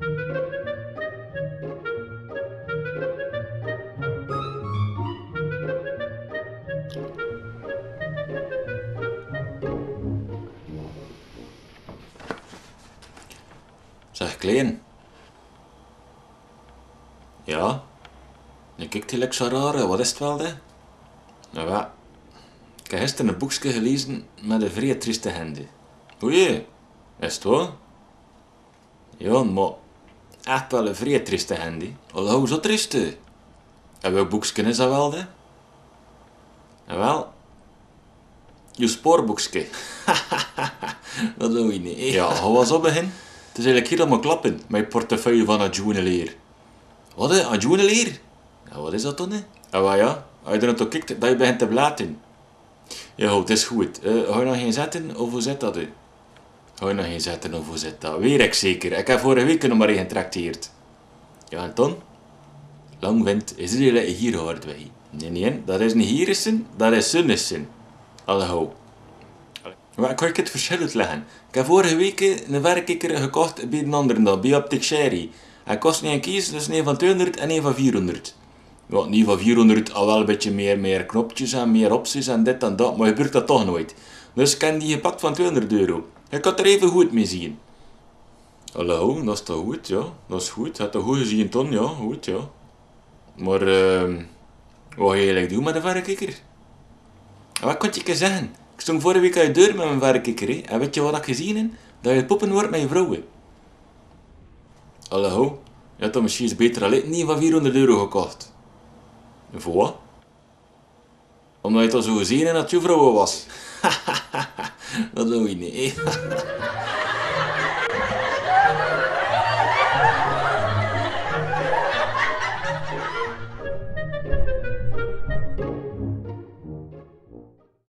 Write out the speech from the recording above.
Zeg, klein. Ja? Je kijkt heel zo raar, wat is het wel, hè? Nou wat? Ik heb gisteren een boekje gelezen met een vrij trieste einde. Oei, is het wel? Ja, maar echt wel een vrij trieste einde. Hoe zo triest? En welk boekje is dat wel, hè? En wel, je spoorboekje. Dat doe je niet. Ja, hoe was op begin? Het is eigenlijk hier allemaal klappen, mijn portefeuille van een journalier. Wat, hè? Een journalier? Ja, wat is dat dan, hè? En wat ja, als je er nou toch kijkt, dat je begint te blaten. Ja, het is goed. Ga je nog geen zetten, of hoe zit dat, hè? Ga je nog geen zetten, of hoe zit dat? Weer ik zeker. Ik heb vorige week nog maar een getrakteerd. Ja, en dan? Lang wind is er hier hard weg. Nee, dat is niet hierissen, dat is sunnissen. Hallo. Maar kan ik het verschil uitleggen? Ik heb vorige week een verrekijker gekocht bij een andere dan, bij Optic Sherry. Hij kost niet een kies, dus een van 200 en een van 400. Ja, een van 400 al wel een beetje meer knopjes en meer opties en dit en dat, maar je gebruikt dat toch nooit. Dus ik heb die gepakt van 200 euro. Je kan er even goed mee zien. Hallo, dat is toch goed, ja. Dat is goed. Je hebt toch goed gezien, Ton, ja, goed, ja. Maar, wat ga je eigenlijk doen met een verrekijker? Wat kon je zeggen? Ik stond vorige week uit de deur met mijn verrekijker, en weet je wat ik gezien heb? Dat je poppen wordt met je vrouwen. Hallo, je hebt dan misschien beter al niet van 400 euro gekocht. Voor wat? Omdat je het al zo gezien hebt dat je vrouwen was. Dat doe je niet, hè.